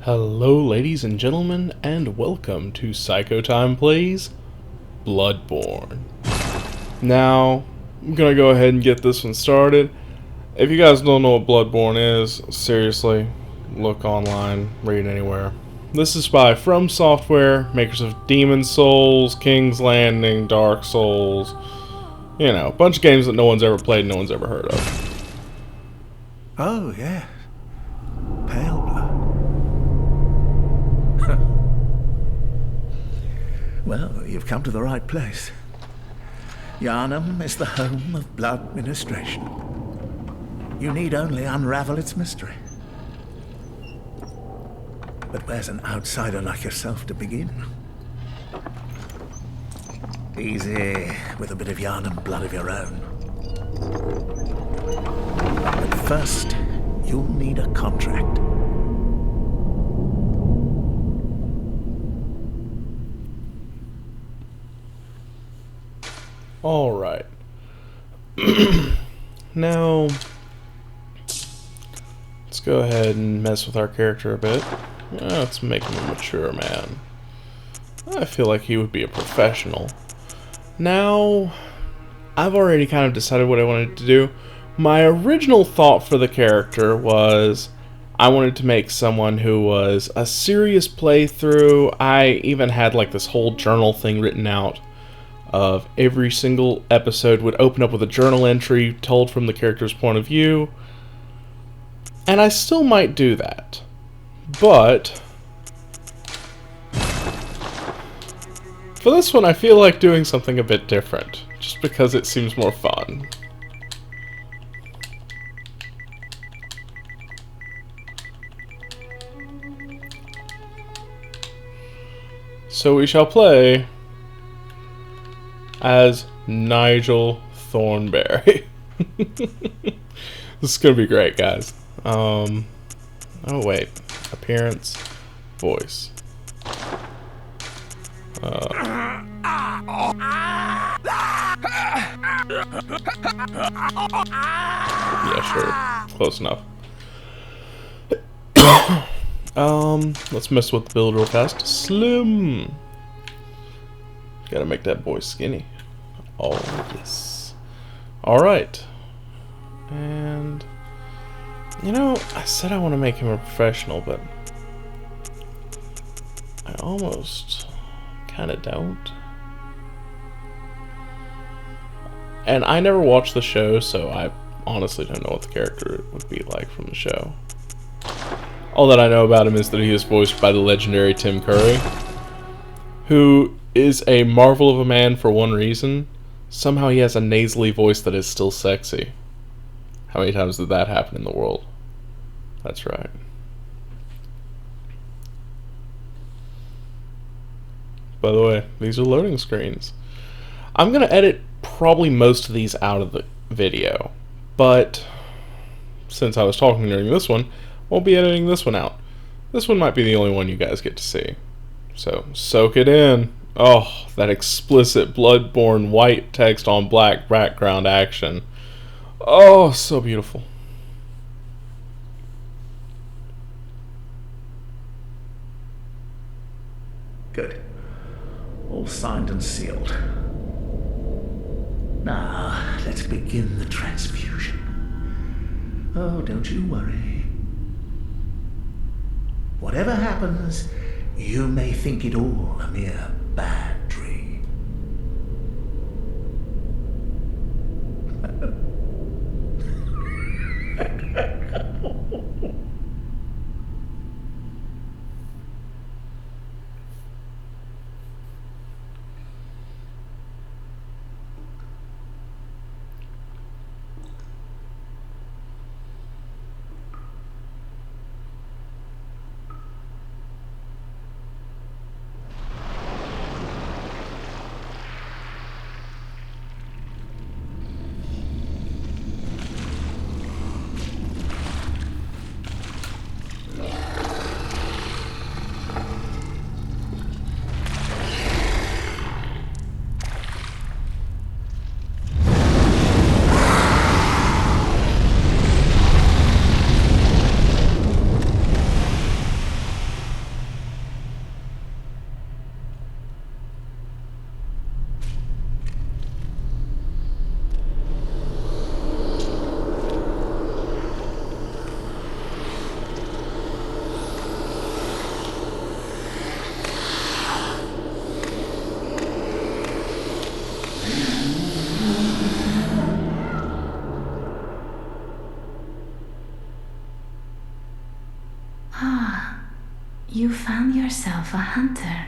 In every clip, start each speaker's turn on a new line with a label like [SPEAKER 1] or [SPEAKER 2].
[SPEAKER 1] Hello, ladies and gentlemen, and welcome to Psycho Time Plays Bloodborne. Now, I'm gonna go ahead and get this one started. If you guys don't know what Bloodborne is, seriously, look online, read anywhere. This is by From Software, makers of Demon Souls, King's Landing, Dark Souls. You know, a bunch of games that no one's ever played, no one's ever heard of.
[SPEAKER 2] Oh, yeah. Paleblood. Well, you've come to the right place. Yharnam is the home of blood ministration. You need only unravel its mystery. But where's an outsider like yourself to begin? Easy, with a bit of Yharnam blood of your own. But first, you'll need a contract.
[SPEAKER 1] Alright. Now, let's go ahead and mess with our character a bit. Let's make him a mature man. I feel like he would be a professional. Now, I've already kind of decided what I wanted to do. My original thought for the character was I wanted to make someone who was a serious playthrough. I even had like this whole journal thing written out of every single episode would open up with a journal entry told from the character's point of view. And I still might do that. But for this one, I feel like doing something a bit different, just because it seems more fun. So we shall play as Nigel Thornberry. This is gonna be great, guys. Oh wait, appearance, voice. Yeah, sure, close enough. Let's mess with the build real fast. Slim. Gotta make that boy skinny. Oh, yes. Alright. And, you know, I said I want to make him a professional, but I almost kind of don't. And I never watched the show, so I honestly don't know what the character would be like from the show. All that I know about him is that he is voiced by the legendary Tim Curry, who is a marvel of a man for one reason. Somehow he has a nasally voice that is still sexy. How many times did that happen in the world? That's right. By the way, these are loading screens. I'm going to edit probably most of these out of the video, but since I was talking during this one, won't be editing this one out. This one might be the only one you guys get to see. So, soak it in. Oh, that explicit Bloodborne white text on black background action. Oh, so beautiful.
[SPEAKER 2] Good. All signed and sealed. Now, let's begin the transfusion. Oh, don't you worry. Whatever happens, you may think it all a mere bad dream.
[SPEAKER 3] Ah, you found yourself a hunter.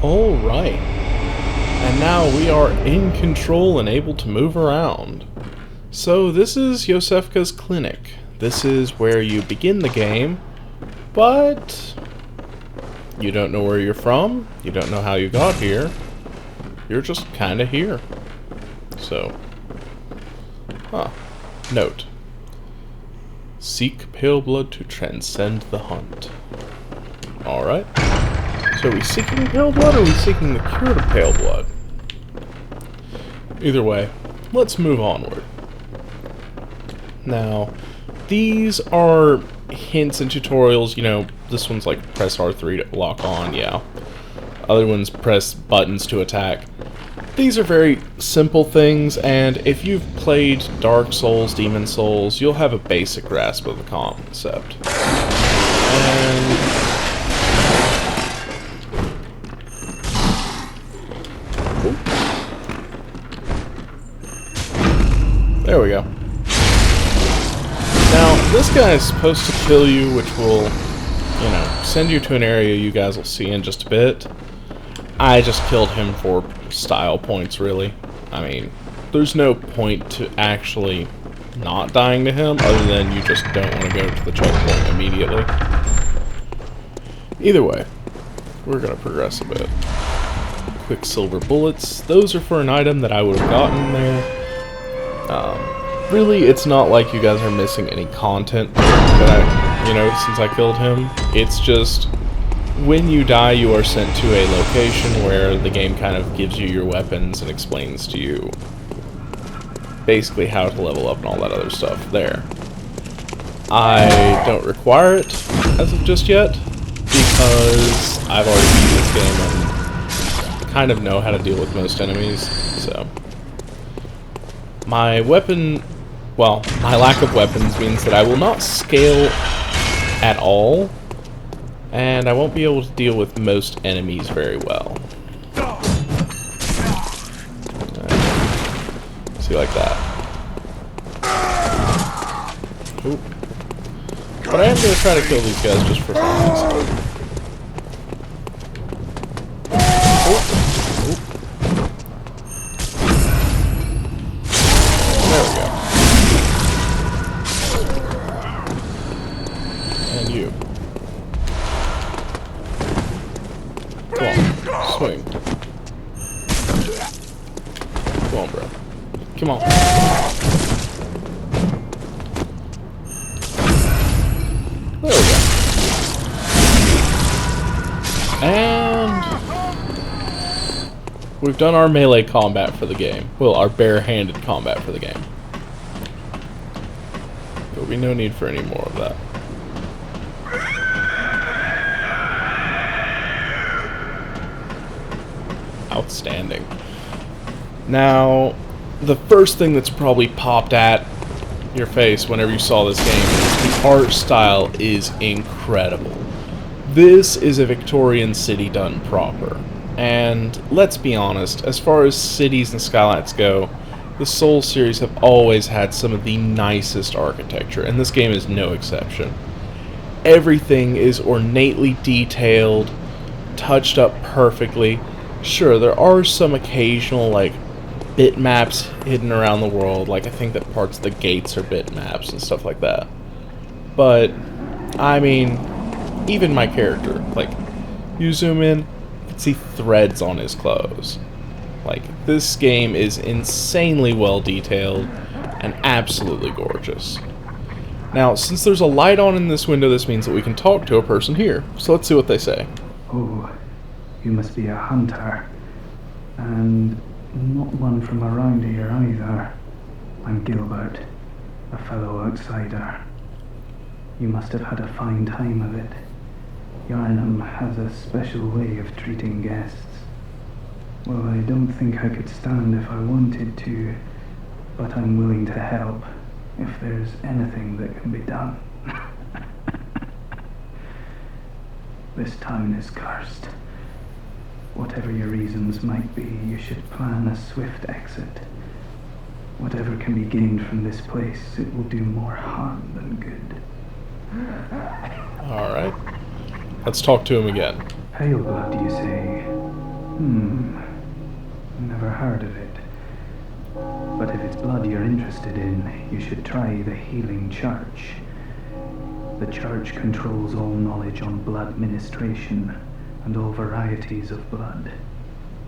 [SPEAKER 1] Alright. And now we are in control and able to move around. So this is Yosefka's clinic. This is where you begin the game, but you don't know where you're from, you don't know how you got here, you're just kinda here. So, note. Seek Paleblood to transcend the hunt. Alright. So are we seeking Paleblood or are we seeking the cure to Paleblood? Either way, let's move onward. Now, these are hints and tutorials, you know, this one's like press R3 to lock on, yeah. Other ones press buttons to attack. These are very simple things, and if you've played Dark Souls, Demon Souls, you'll have a basic grasp of the concept. And there we go. Now, this guy is supposed to kill you, which will, you know, send you to an area you guys will see in just a bit. I just killed him for style points, really. I mean, there's no point to actually not dying to him, other than you just don't want to go to the checkpoint immediately. Either way, we're going to progress a bit. Quicksilver bullets. Those are for an item that I would have gotten there. Really, it's not like you guys are missing any content that you know, since I killed him. It's just, when you die, you are sent to a location where the game kind of gives you your weapons and explains to you basically how to level up and all that other stuff there. I don't require it as of just yet, because I've already beat this game and kind of know how to deal with most enemies, so. My weapon, well, my lack of weapons means that I will not scale at all, and I won't be able to deal with most enemies very well. See, like that. Oop. But I am going to try to kill these guys just for fun. Swing. Come on, bro. Come on. There we go. And we've done our melee combat for the game. Well, our bare-handed combat for the game. There'll be no need for any more of that. Outstanding. Now, the first thing that's probably popped at your face whenever you saw this game is the art style is incredible. This is a Victorian city done proper. And let's be honest, as far as cities and skylines go, the Souls series have always had some of the nicest architecture, and this game is no exception. Everything is ornately detailed, touched up perfectly. Sure, there are some occasional, like, bitmaps hidden around the world, like I think that parts of the gates are bitmaps and stuff like that. But, I mean, even my character, like, you zoom in, you can see threads on his clothes. Like, this game is insanely well detailed and absolutely gorgeous. Now, since there's a light on in this window, this means that we can talk to a person here. So let's see what they say.
[SPEAKER 4] Oh. You must be a hunter, and not one from around here either. I'm Gilbert, a fellow outsider. You must have had a fine time of it. Yharnam has a special way of treating guests. Well, I don't think I could stand if I wanted to, but I'm willing to help if there's anything that can be done. This town is cursed. Whatever your reasons might be, you should plan a swift exit. Whatever can be gained from this place, it will do more harm than good.
[SPEAKER 1] Alright. Let's talk to him again.
[SPEAKER 4] Paleblood, you say? Never heard of it. But if it's blood you're interested in, you should try the Healing Church. The church controls all knowledge on blood ministration and all varieties of blood.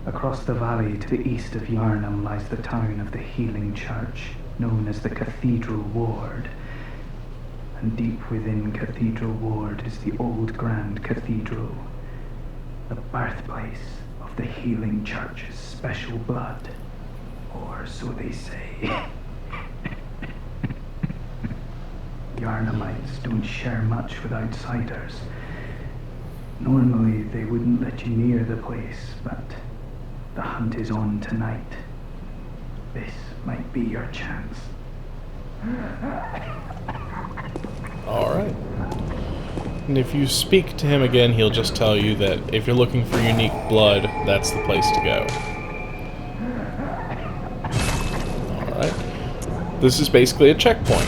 [SPEAKER 4] Across the valley to the east of Yharnam lies the town of the Healing Church, known as the Cathedral Ward. And deep within Cathedral Ward is the old Grand Cathedral, the birthplace of the Healing Church's special blood. Or so they say. Yharnamites don't share much with outsiders. Normally they wouldn't let you near the place, but the hunt is on tonight. This might be your chance.
[SPEAKER 1] Alright. And if you speak to him again, he'll just tell you that if you're looking for unique blood, that's the place to go. Alright. This is basically a checkpoint,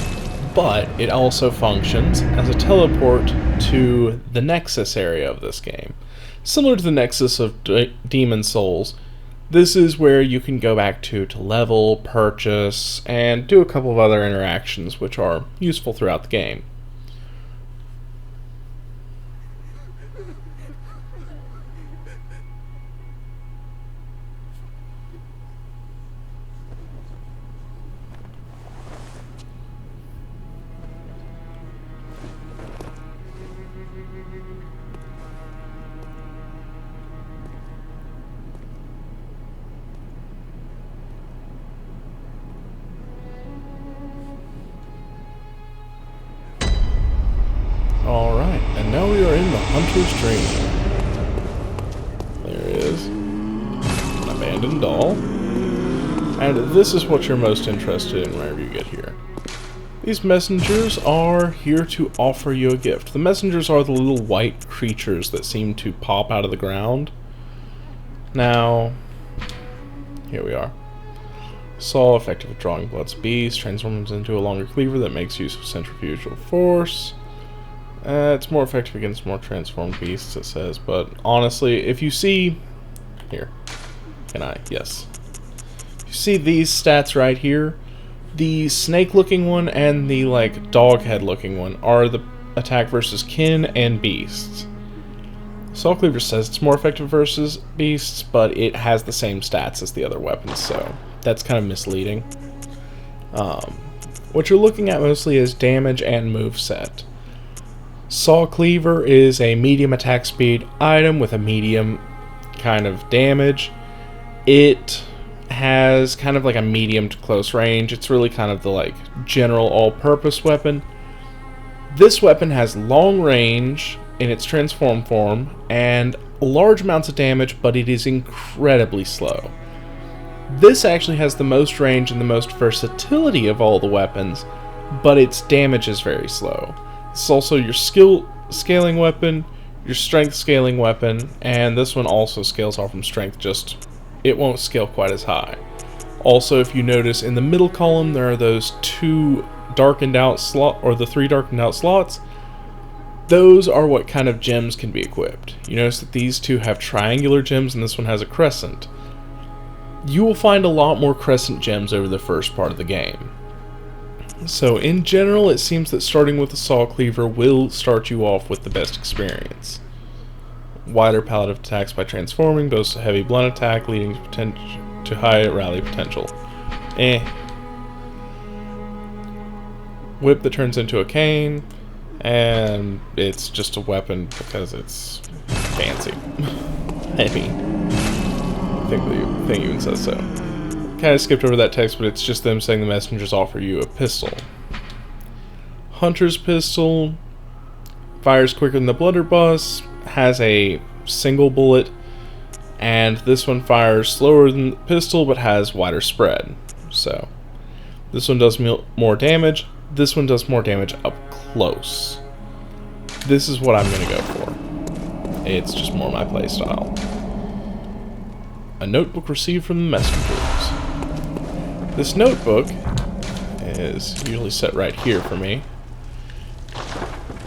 [SPEAKER 1] but it also functions as a teleport to the Nexus area of this game. Similar to the Nexus of Demon Souls, this is where you can go back to level, purchase, and do a couple of other interactions which are useful throughout the game. Alright, and now we are in the Hunter's Dream. There it is. An abandoned doll. And this is what you're most interested in whenever you get here. These messengers are here to offer you a gift. The messengers are the little white creatures that seem to pop out of the ground. Now, here we are. Saw, effective at drawing Blood's beast, transforms into a longer cleaver that makes use of centrifugal force. It's more effective against more transformed beasts, it says, but honestly, if you see... Here. Can I? Yes. If you see these stats right here, the snake-looking one and the, like, dog-head-looking one are the attack versus kin and beasts. Saw Cleaver says it's more effective versus beasts, but it has the same stats as the other weapons, so that's kind of misleading. What you're looking at mostly is damage and moveset. Saw Cleaver is a medium attack speed item with a medium kind of damage. It has kind of like a medium to close range. It's really kind of the like general all-purpose weapon. This weapon has long range in its transform form and large amounts of damage, but it is incredibly slow. This actually has the most range and the most versatility of all the weapons, but its damage is very slow. It's also your skill scaling weapon, your strength scaling weapon, and this one also scales off from strength, just it won't scale quite as high. Also, if you notice in the middle column there are those two darkened out slot, or the three darkened out slots. Those are what kind of gems can be equipped. You notice that these two have triangular gems and this one has a crescent. You will find a lot more crescent gems over the first part of the game. So in general, it seems that starting with the Saw Cleaver will start you off with the best experience. Wider palette of attacks by transforming, boasts a heavy blunt attack, leading to high rally potential. Whip that turns into a cane, and it's just a weapon because it's fancy. I mean, I think the thing even says so. Kind of skipped over that text, but it's just them saying the messengers offer you a pistol. Hunter's pistol fires quicker than the blunderbuss, has a single bullet, and this one fires slower than the pistol but has wider spread. So this one does more damage, this one does more damage up close. This is what I'm going to go for. It's just more my playstyle. A notebook received from the messengers. This notebook is usually set right here for me.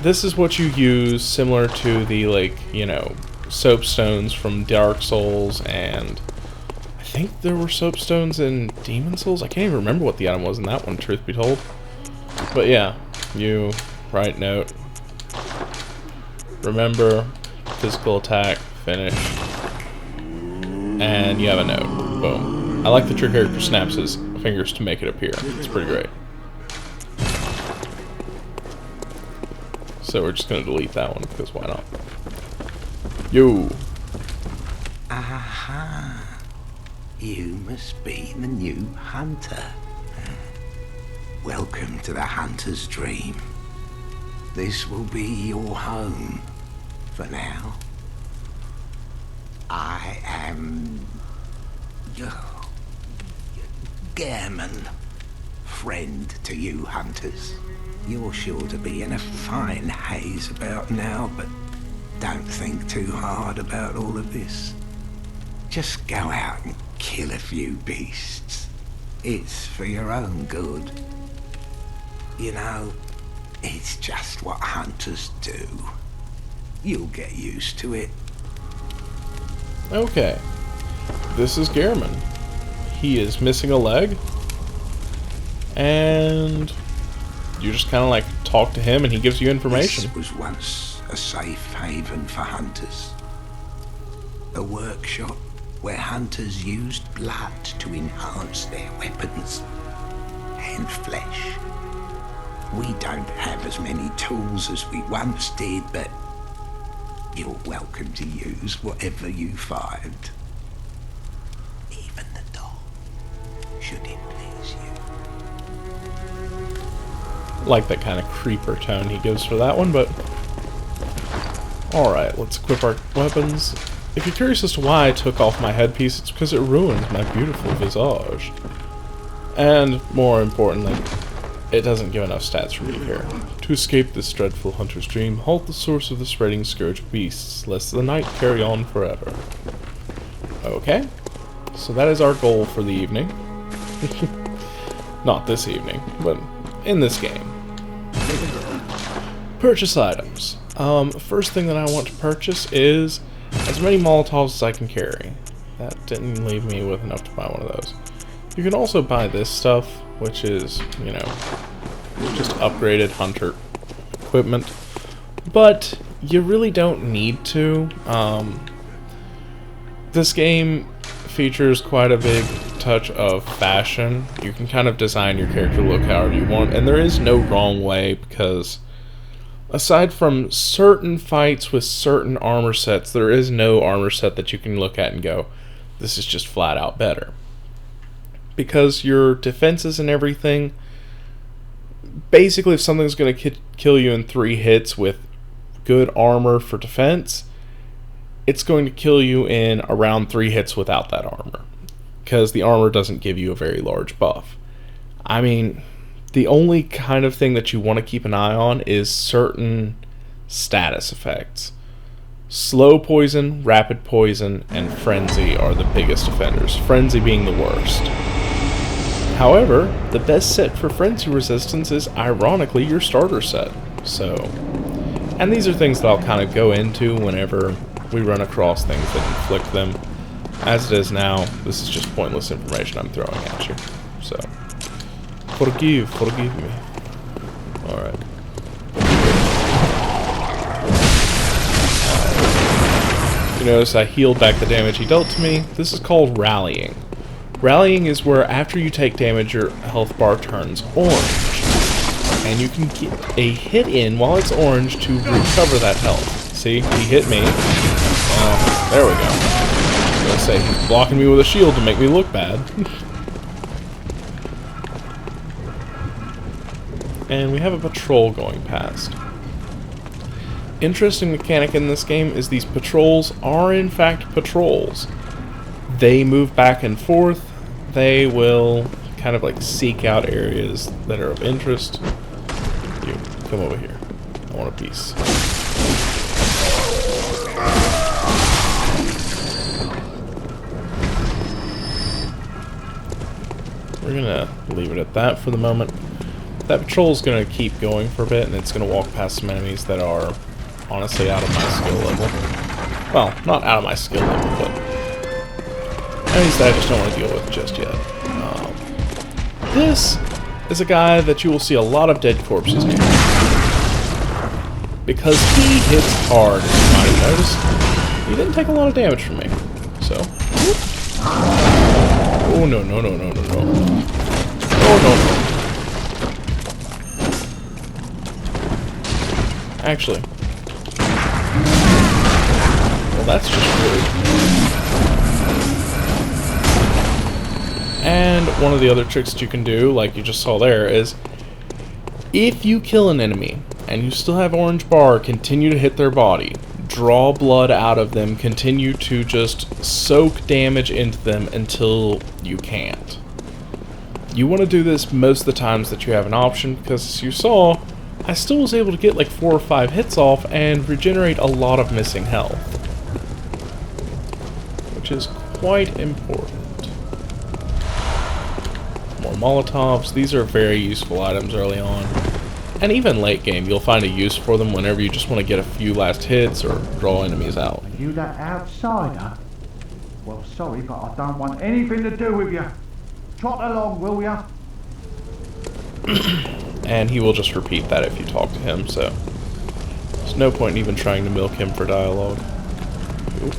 [SPEAKER 1] This is what you use similar to the, like, you know, soapstones from Dark Souls, and I think there were soapstones in Demon Souls. I can't even remember what the item was in that one, truth be told. But yeah, you write note. Remember, physical attack, finish, and you have a note. Boom. I like that your character snaps his fingers to make it appear. It's pretty great. So we're just going to delete that one, because why not? Yo!
[SPEAKER 5] Aha! You must be the new hunter. Welcome to the hunter's dream. This will be your home for now. I am Gehrman, friend to you hunters. You're sure to be in a fine haze about now, but don't think too hard about all of this. Just go out and kill a few beasts. It's for your own good. You know, it's just what hunters do. You'll get used to it.
[SPEAKER 1] Okay. This is Gehrman. He is missing a leg. And you just kind of like talk to him and he gives you information.
[SPEAKER 5] This was once a safe haven for hunters. A workshop where hunters used blood to enhance their weapons and flesh. We don't have as many tools as we once did, but you're welcome to use whatever you find. Even the dog, should it please you.
[SPEAKER 1] Like that kind of creeper tone he gives for that one, but alright, let's equip our weapons. If you're curious as to why I took off my headpiece, it's because it ruins my beautiful visage. And, more importantly, it doesn't give enough stats for me here. To escape this dreadful hunter's dream, halt the source of the spreading scourge of beasts, lest the night carry on forever. Okay, so that is our goal for the evening. Not this evening, but in this game. Purchase items. First thing that I want to purchase is as many Molotovs as I can carry. That didn't leave me with enough to buy one of those. You can also buy this stuff, which is, you know, just upgraded hunter equipment. But you really don't need to. This game features quite a big touch of fashion. You can kind of design your character look however you want, and there is no wrong way, because aside from certain fights with certain armor sets, there is no armor set that you can look at and go, this is just flat out better. Because your defenses and everything, basically if something's going to kill you in 3 hits with good armor for defense, it's going to kill you in around 3 hits without that armor. Because the armor doesn't give you a very large buff. I mean, the only kind of thing that you want to keep an eye on is certain status effects. Slow poison, rapid poison, and frenzy are the biggest offenders. Frenzy being the worst. However, the best set for frenzy resistance is ironically your starter set. So, and these are things that I'll kind of go into whenever we run across things that inflict them. As it is now, this is just pointless information I'm throwing at you. So, forgive me. Alright. You notice I healed back the damage he dealt to me. This is called rallying. Rallying is where after you take damage, your health bar turns orange. And you can get a hit in while it's orange to recover that health. See, he hit me. There we go. I was gonna say, he's blocking me with a shield to make me look bad. And we have a patrol going past. Interesting mechanic in this game is these patrols are in fact patrols. They move back and forth. They will kind of like seek out areas that are of interest. You, come over here. I want a piece. we're gonna leave it at that for the moment. That patrol is gonna keep going for a bit, and it's gonna walk past some enemies that are honestly out of my skill level. Well, not out of my skill level, but enemies that I just don't want to deal with just yet. This is a guy that you will see a lot of dead corpses near. Because he hits hard, as you might have noticed. He didn't take a lot of damage from me. So. Oh, no, no, no, no, no, no. Oh, no, no. Actually. Well, that's just rude. And one of the other tricks that you can do, like you just saw there, is if you kill an enemy and you still have orange bar, continue to hit their body. Draw blood out of them, continue to just soak damage into them until you can't. You want to do this most of the times that you have an option, because as you saw, I still was able to get like 4 or 5 hits off and regenerate a lot of missing health. Which is quite important. More Molotovs. These are very useful items early on. And even late game, you'll find a use for them whenever you just want to get a few last hits or draw enemies out.
[SPEAKER 6] Are you that outsider? Well, sorry, but I don't want anything to do with you. Trot along, will ya?
[SPEAKER 1] And he will just repeat that if you talk to him, so there's no point in even trying to milk him for dialogue. Oop.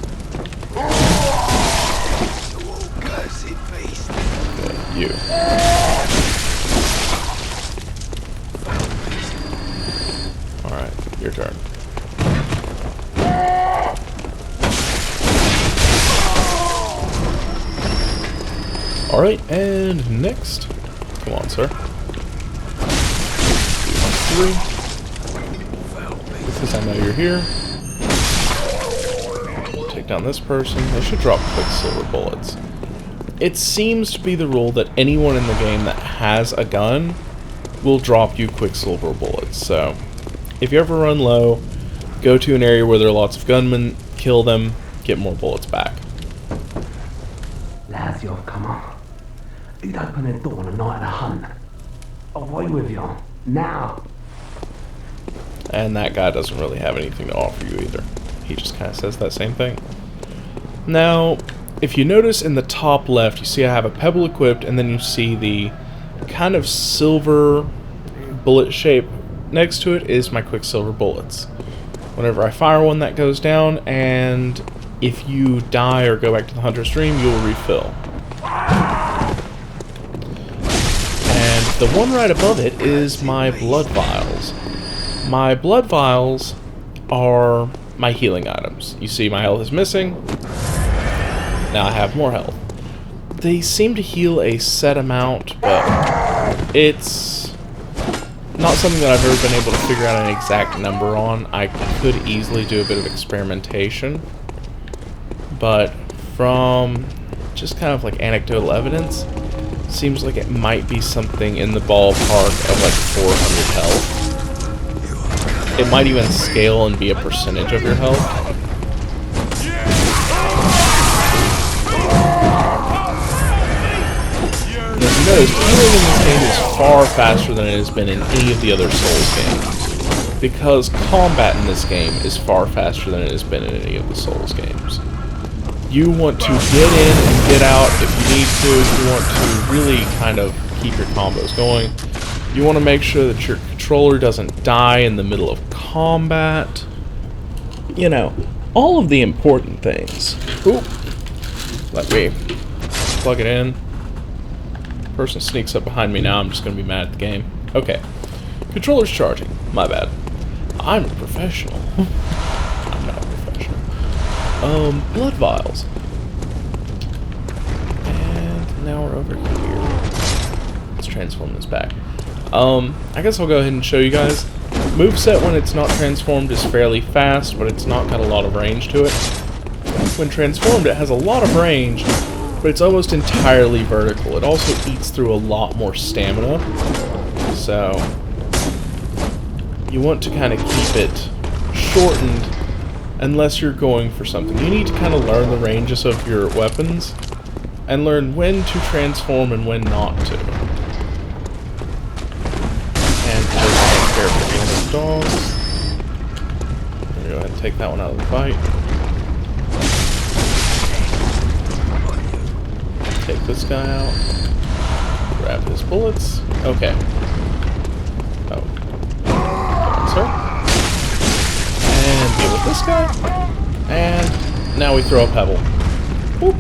[SPEAKER 1] Okay, you. Alright, your turn. Alright, and next. Come on, sir. 2, 1, 3. Because I know you're here. Take down this person. They should drop quicksilver bullets. It seems to be the rule that anyone in the game that has a gun will drop you quicksilver bullets, so if you ever run low, go to an area where there are lots of gunmen, kill them, get more bullets back.
[SPEAKER 7] Lads, you've come on. You'd open the door on a night of the hunt. Away with you. Now.
[SPEAKER 1] And that guy doesn't really have anything to offer you either. He just kind of says that same thing. Now, if you notice in the top left, you see I have a pebble equipped, and then you see the kind of silver bullet shape. Next to it is my quicksilver bullets. Whenever I fire one, that goes down, and if you die or go back to the hunter stream, you'll refill. And the one right above it is my blood vials. My blood vials are my healing items. You see my health is missing. Now I have more health. They seem to heal a set amount, but it's not something that I've ever been able to figure out an exact number on. I could easily do a bit of experimentation, but from just kind of like anecdotal evidence, seems like it might be something in the ballpark of like 400 health. It might even scale and be a percentage of your health. And as you notice, healing in this game is far faster than it has been in any of the other Souls games, because combat in this game is far faster than it has been in any of the Souls games. You want to get in and get out if you need to. You want to really kind of keep your combos going. You want to make sure that your controller doesn't die in the middle of combat. You know, all of the important things. Oop. Let me plug it in. Person sneaks up behind me now. I'm just going to be mad at the game. Okay. Controller's charging. My bad. I'm a professional. I'm not a professional. Blood vials. And now we're over here. Let's transform this back. I guess I'll go ahead and show you guys. Moveset when it's not transformed is fairly fast, but it's not got a lot of range to it. When transformed, it has a lot of range, but it's almost entirely vertical. It also eats through a lot more stamina, so you want to kind of keep it shortened unless you're going for something. You need to kind of learn the ranges of your weapons and learn when to transform and when not to. And just take care of the random dogs. I'm gonna go ahead and take that one out of the fight. Take this guy out. Grab his bullets. Okay. Oh. Sir. And deal with this guy. And now we throw a pebble. Boop.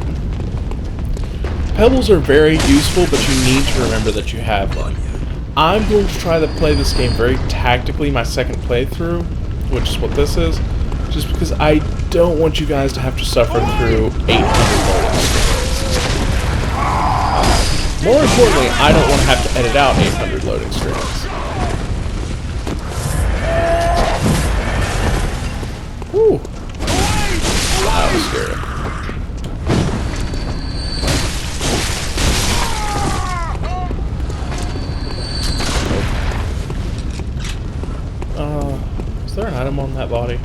[SPEAKER 1] Pebbles are very useful, but you need to remember that you have one. I'm going to try to play this game very tactically my second playthrough, which is what this is, just because I don't want you guys to have to suffer through 800 loading screens. More importantly, I don't want to have to edit out 800 loading screens. Whew. That was scary. Is there an item on that body?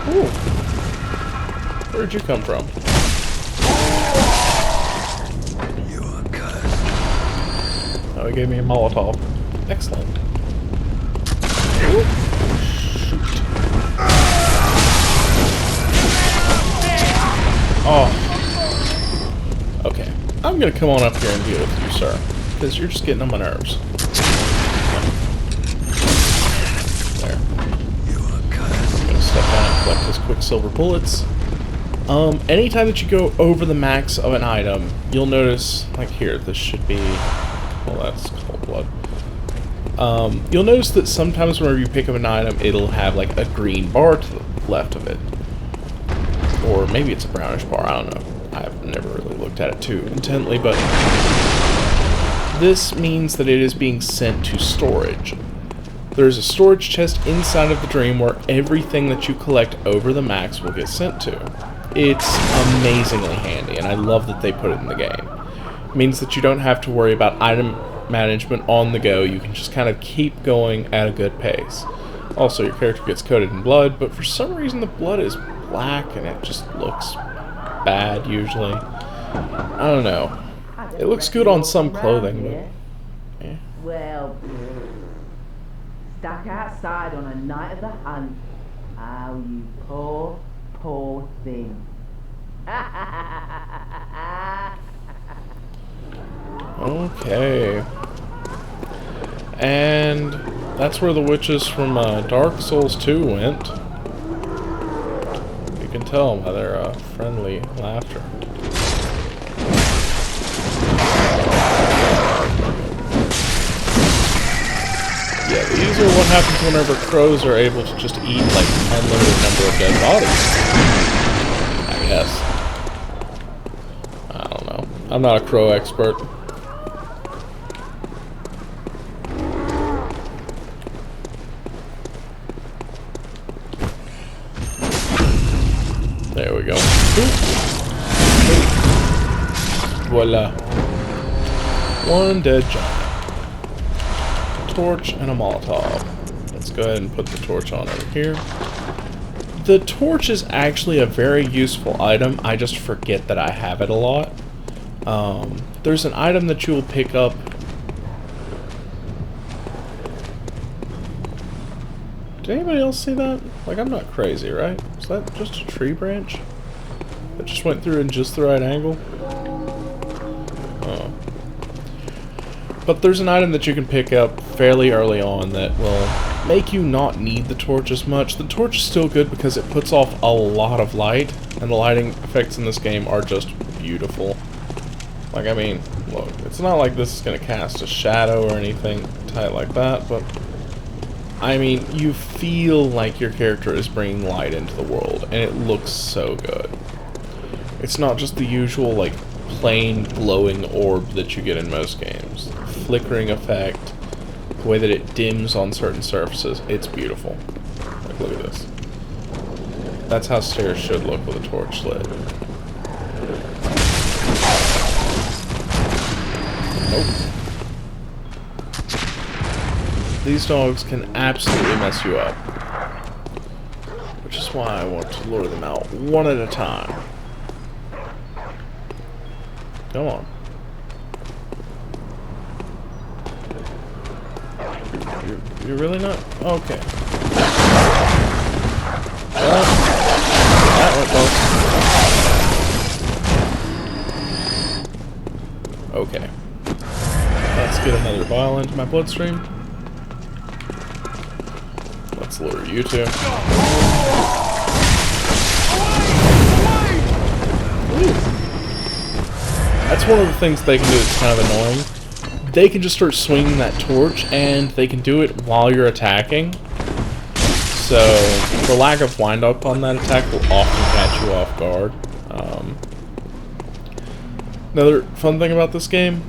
[SPEAKER 1] Ooh. Where'd you come from?
[SPEAKER 2] You are cursed.
[SPEAKER 1] Oh, he gave me a Molotov. Excellent. Ooh. Shoot. Oh. Okay. I'm gonna come on up here and deal with you, sir. Because you're just getting on my nerves. There.
[SPEAKER 2] You are cursed.
[SPEAKER 1] I'm gonna step down and collect his quicksilver bullets. Anytime that you go over the max of an item, you'll notice, like here, this should be, well, that's cold blood. You'll notice that sometimes whenever you pick up an item, it'll have like a green bar to the left of it. Or maybe it's a brownish bar, I don't know. I've never really looked at it too intently, but this means that it is being sent to storage. There's a storage chest inside of the dream where everything that you collect over the max will get sent to. It's amazingly handy, and I love that they put it in the game. It means that you don't have to worry about item management on the go. You can just kind of keep going at a good pace. Also, your character gets coated in blood, but for some reason the blood is black and it just looks bad usually. I don't know. It looks good on some clothing, but yeah.
[SPEAKER 8] Well, stuck outside on a night of the hunt. Oh, you poor, poor thing.
[SPEAKER 1] Okay. And that's where the witches from Dark Souls 2 went. You can tell by their friendly laughter. Yeah, these are what happens whenever crows are able to just eat like an unlimited number of dead bodies. I guess. I don't know. I'm not a crow expert. There we go. Voila. One dead giant. Torch and a Molotov. Let's go ahead and put the torch on over here. The torch is actually a very useful item. I just forget that I have it a lot. There's an item that you will pick up. Did anybody else see that? Like, I'm not crazy, right? Is that just a tree branch that just went through in just the right angle? Oh. But there's an item that you can pick up fairly early on that will make you not need the torch as much. The torch is still good because it puts off a lot of light, and the lighting effects in this game are just beautiful. Like, I mean, look, it's not like this is going to cast a shadow or anything tight like that, but I mean, you feel like your character is bringing light into the world, and it looks so good. It's not just the usual, like, plain glowing orb that you get in most games. Flickering effect, the way that it dims on certain surfaces, it's beautiful. Like, look at this. That's how stairs should look with a torch lit. Nope. These dogs can absolutely mess you up. Which is why I want to lure them out one at a time. Come on. You're really not? Okay. Well, that went close. Okay. Let's get another vial into my bloodstream. Let's lure you two. Ooh. That's one of the things they can do that's kind of annoying. They can just start swinging that torch, and they can do it while you're attacking. So, the lack of wind-up on that attack will often catch you off guard. Another fun thing about this game,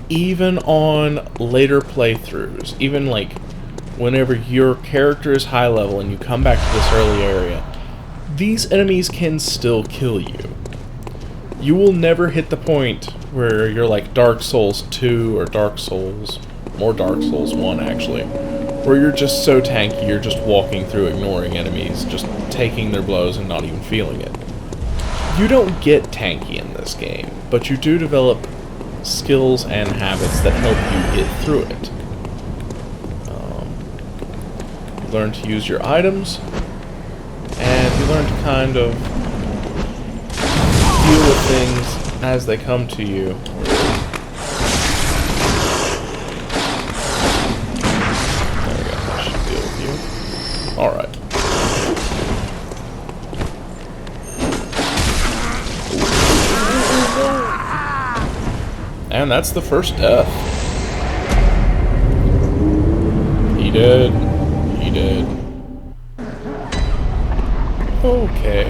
[SPEAKER 1] even on later playthroughs, even like whenever your character is high level and you come back to this early area, these enemies can still kill you. You will never hit the point where you're like Dark Souls 2 or Dark Souls 1 actually, where you're just so tanky you're just walking through ignoring enemies, just taking their blows and not even feeling it. You don't get tanky in this game, but you do develop skills and habits that help you get through it. You learn to use your items, and you learn to kind of deal with things as they come to you. There we go, I should deal with you. Alright. And that's the first death. He did. He did. Okay.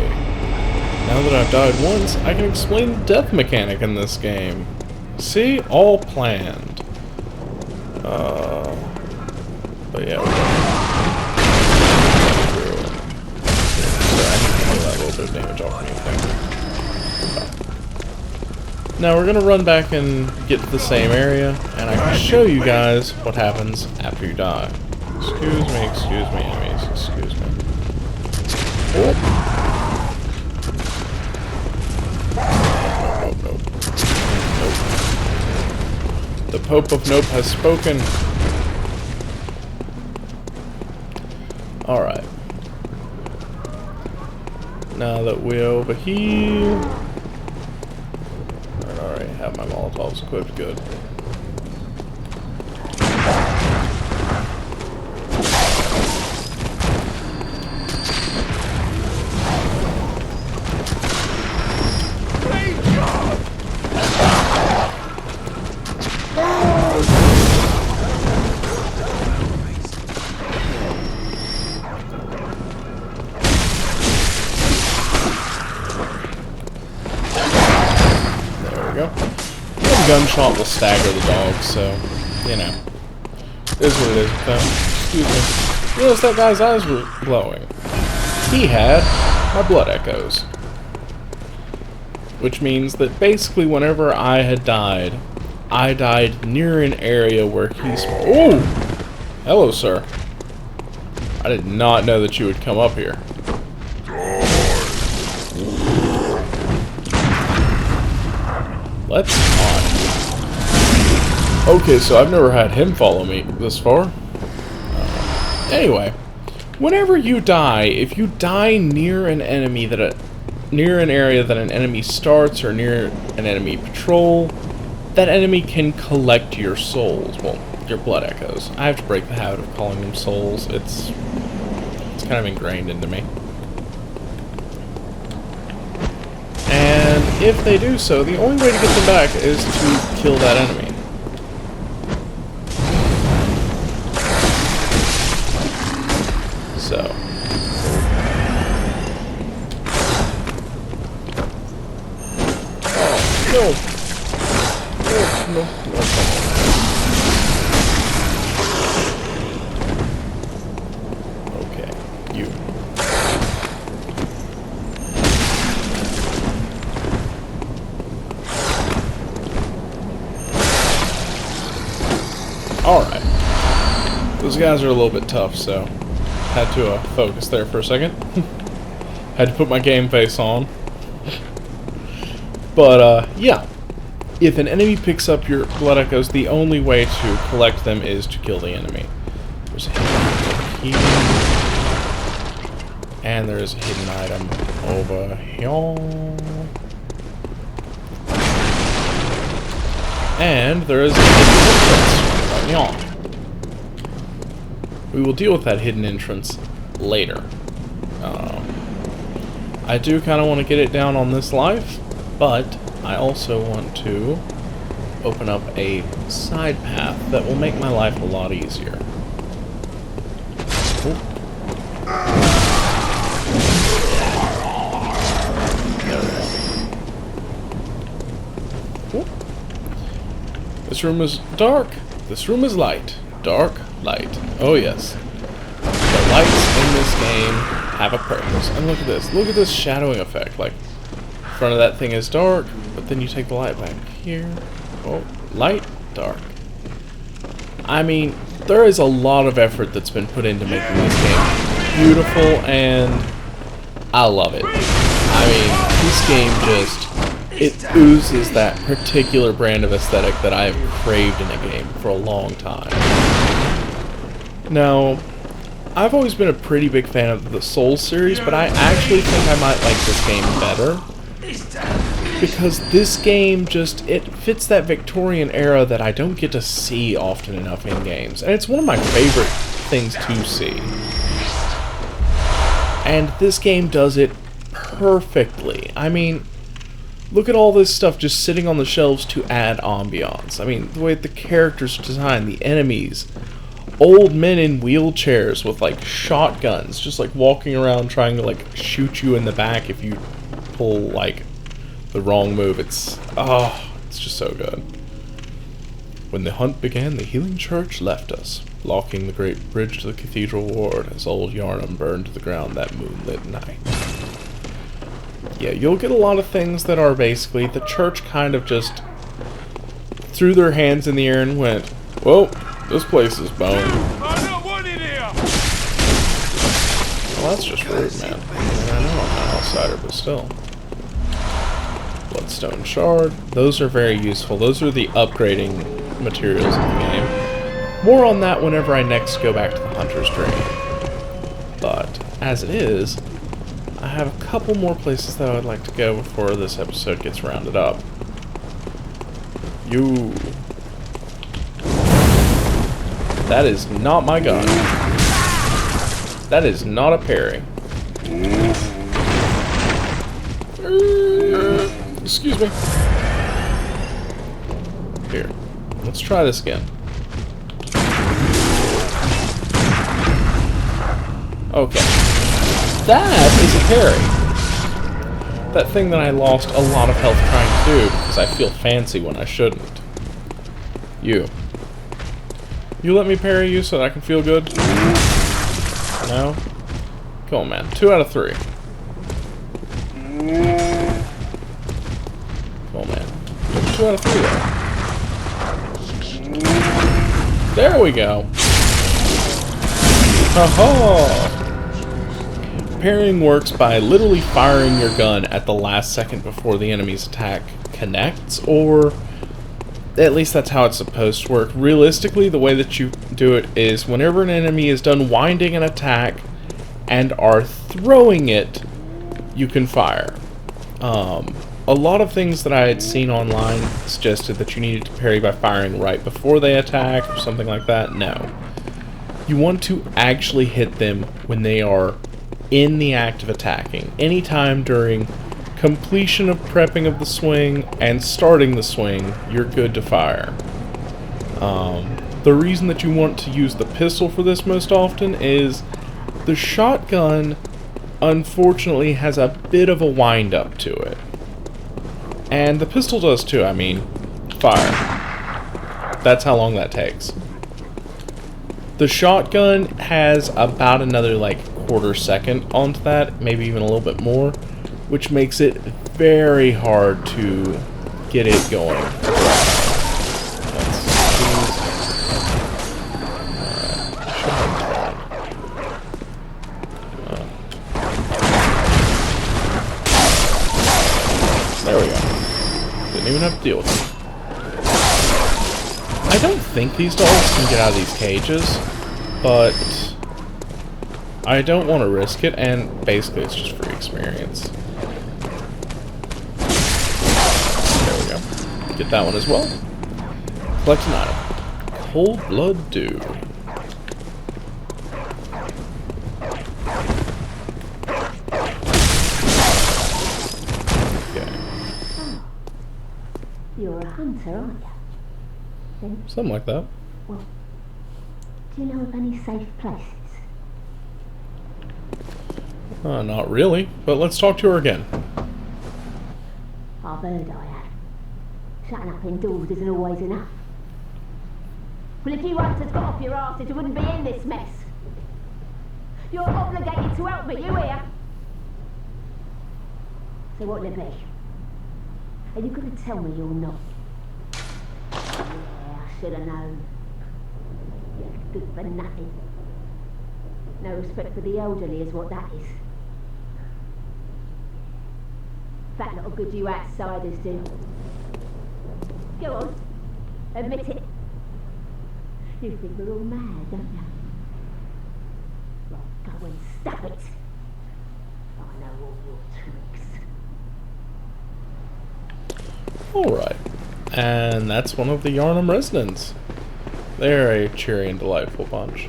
[SPEAKER 1] Now that I've died once, I can explain the death mechanic in this game. See? All planned. But yeah, we're going through. So I need to kill that little bit of damage off me, I think. Now we're gonna run back and get to the same area, and I can show you guys what happens after you die. Excuse me, enemies, excuse me. Oh. Nope. The Pope of Nope has spoken. Alright. Now that we're over here, I already have my Molotovs equipped, good. Gunshot will stagger the dogs, so, you know, it is what it is with them. Excuse me. Realized that guy's eyes were glowing. He had my blood echoes. Which means that basically whenever I had died, I died near an area where he's... Oh! Hello, sir. I did not know that you would come up here. Let's on. Okay, so I've never had him follow me this far. Anyway, whenever you die, if you die near an enemy near an area that an enemy starts or near an enemy patrol, that enemy can collect your souls. Well, your blood echoes. I have to break the habit of calling them souls. It's kind of ingrained into me. And if they do so, the only way to get them back is to kill that enemy. So. Oh, no. No. Okay, you. Alright. Those guys are a little bit tough, so had to focus there for a second. Had to put my game face on. But, yeah. if an enemy picks up your blood echoes, the only way to collect them is to kill the enemy. There's a hidden item here. And there's a hidden item over here. And there is a hidden entrance right here. We will deal with that hidden entrance later. I do kind of want to get it down on this life, but I also want to open up a side path that will make my life a lot easier. Oh. There we go. Oh. This room is dark. This room is light. Dark, light. Oh yes. The lights in this game have a purpose. And look at this. Look at this shadowing effect. Like, front of that thing is dark, but then you take the light back here. Oh, light, dark. I mean, there is a lot of effort that's been put into making this game beautiful, and I love it. I mean, this game just, it oozes that particular brand of aesthetic that I have craved in a game for a long time. Now, I've always been a pretty big fan of the Souls series, but I actually think I might like this game better. Because this game just, it fits that Victorian era that I don't get to see often enough in games. And it's one of my favorite things to see. And this game does it perfectly. I mean, look at all this stuff just sitting on the shelves to add ambiance. I mean, the way the characters are designed, the enemies, old men in wheelchairs with like shotguns, just like walking around trying to like shoot you in the back if you pull like the wrong move. It's just so good. When the hunt began, the healing church left us, blocking the great bridge to the cathedral ward as old Yharnam burned to the ground that moonlit night. Yeah, you'll get a lot of things that are basically the church kind of just threw their hands in the air and went, well, this place is boned. Well, that's just rude, man. I know I'm an outsider, but still. Bloodstone shard. Those are very useful. Those are the upgrading materials in the game. More on that whenever I next go back to the Hunter's Dream. But, as it is, I have a couple more places that I would like to go before this episode gets rounded up. That is not my gun. That is not a parry. Excuse me. Here. Let's try this again. Okay. That is a parry. That thing that I lost a lot of health trying to do because I feel fancy when I shouldn't. You let me parry you so that I can feel good? No? Come on, man. 2 out of 3. Come on, man. 2 out of 3 there. There we go. Aha! Parrying works by literally firing your gun at the last second before the enemy's attack connects, or at least that's how it's supposed to work. Realistically, the way that you do it is whenever an enemy is done winding an attack and are throwing it, you can fire. A lot of things that I had seen online suggested that you needed to parry by firing right before they attack or something like that. No. You want to actually hit them when they are in the act of attacking. Anytime during completion of prepping of the swing and starting the swing, you're good to fire. The reason that you want to use the pistol for this most often is the shotgun unfortunately has a bit of a wind up to it. And the pistol does too. I mean, fire. That's how long that takes. The shotgun has about another like quarter second onto that, maybe even a little bit more, which makes it very hard to get it going. There we go. Didn't even have to deal with it. I don't think these dogs can get out of these cages, but I don't want to risk it, and basically it's just free experience. There we go. Get that one as well. Collect an item. Cold Blood Dew.
[SPEAKER 9] You're a hunter, aren't you? Then,
[SPEAKER 1] Something like that.
[SPEAKER 9] well, do you know of any safe places?
[SPEAKER 1] Not really, but let's talk to her again.
[SPEAKER 9] I've heard I have. Shutting up indoors isn't always enough. Well, if you hunters got off your arses, you wouldn't be in this mess. You're obligated to help me, you hear? So what'll it be? Are you going to tell me you're not? Yeah, I should have known. You're good for nothing. No respect for the elderly is what that is. That lot of good you outsiders do. Go on, admit it. You think we're all mad, don't you? Well, go and stop it. I know all your tricks.
[SPEAKER 1] Alright. And that's one of the Yharnam residents. They're a cheery and delightful bunch.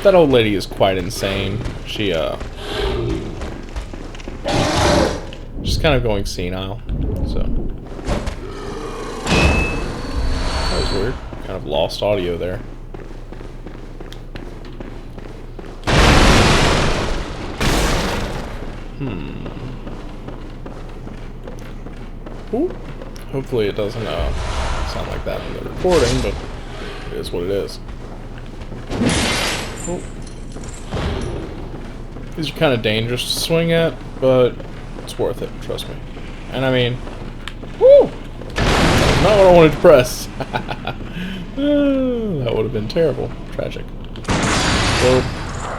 [SPEAKER 1] That old lady is quite insane. She's kind of going senile, so. That was weird. Kind of lost audio there. Ooh. Hopefully it doesn't sound like that in the recording, but it is what it is. Oh. These are kind of dangerous to swing at, but it's worth it, trust me. And I mean, woo! That's not what I wanted to press. That would have been terrible. Tragic. Well,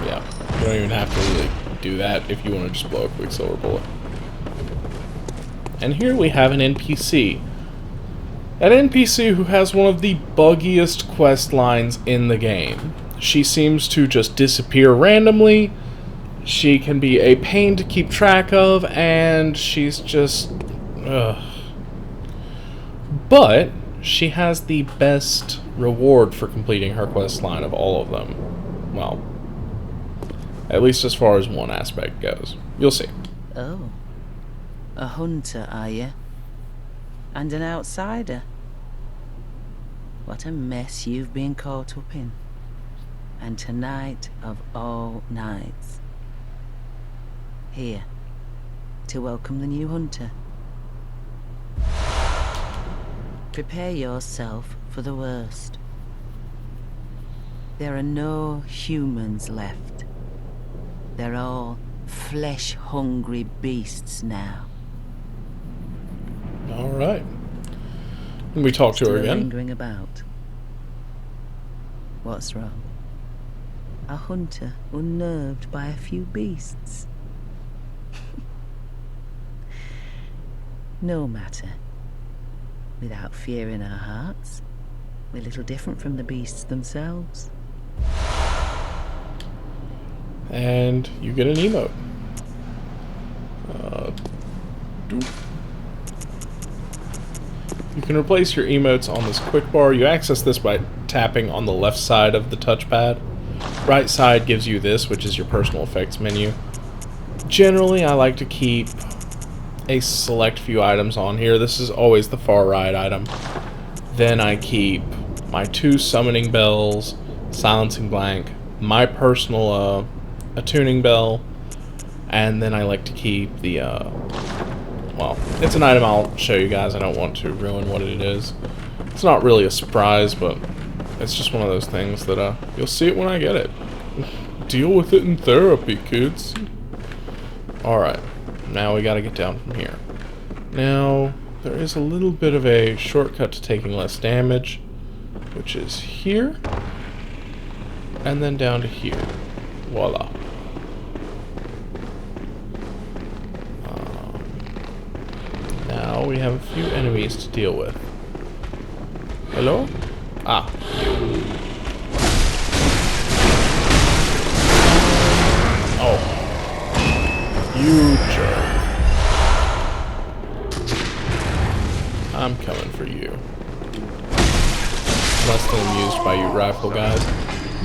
[SPEAKER 1] yeah, you don't even have to really do that if you want to just blow a Quicksilver bullet. And here we have an NPC. An NPC who has one of the buggiest quest lines in the game. She seems to just disappear randomly. She can be a pain to keep track of, and she's just... But she has the best reward for completing her quest line of all of them. Well, at least as far as one aspect goes. You'll see.
[SPEAKER 10] Oh. A hunter, are you? And an outsider? What a mess you've been caught up in. And tonight of all nights. Here, to welcome the new hunter. Prepare yourself for the worst. There are no humans left. They're all flesh-hungry beasts now.
[SPEAKER 1] Alright. And we talk to her again.
[SPEAKER 10] Lingering about. What's wrong? A hunter unnerved by a few beasts. No matter. Without fear in our hearts, we're little different from the beasts themselves.
[SPEAKER 1] And you get an emote. You can replace your emotes on this quick bar. You access this by tapping on the left side of the touchpad. Right side gives you this, which is your personal effects menu. Generally, I like to keep a select few items on here. This is always the far right item. Then I keep my 2 summoning bells, silencing blank, my personal attuning bell, and then I like to keep the well, it's an item I'll show you guys. I don't want to ruin what it is. It's not really a surprise, but it's just one of those things that you'll see it when I get it. Deal with it in therapy, kids. Alright, now we gotta get down from here. Now, there is a little bit of a shortcut to taking less damage, which is here, and then down to here. Voila. Now we have a few enemies to deal with. Hello? Ah. Oh. You jerk. I'm coming for you. Less than amused by you rifle guys.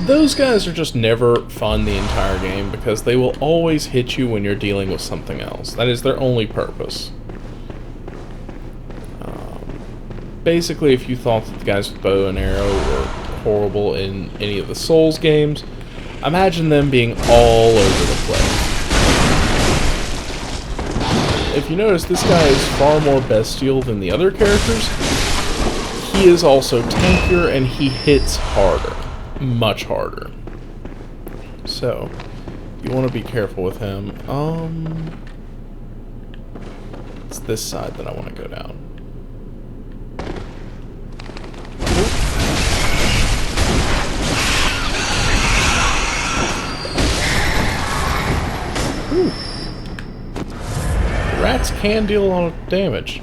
[SPEAKER 1] Those guys are just never fun the entire game because they will always hit you when you're dealing with something else. That is their only purpose. Basically, if you thought that the guys with bow and arrow were horrible in any of the Souls games, imagine them being all over the place. If you notice, this guy is far more bestial than the other characters. He is also tankier and he hits harder. Much harder. So, you want to be careful with him. It's this side that I want to go down. Ooh. Rats can deal a lot of damage.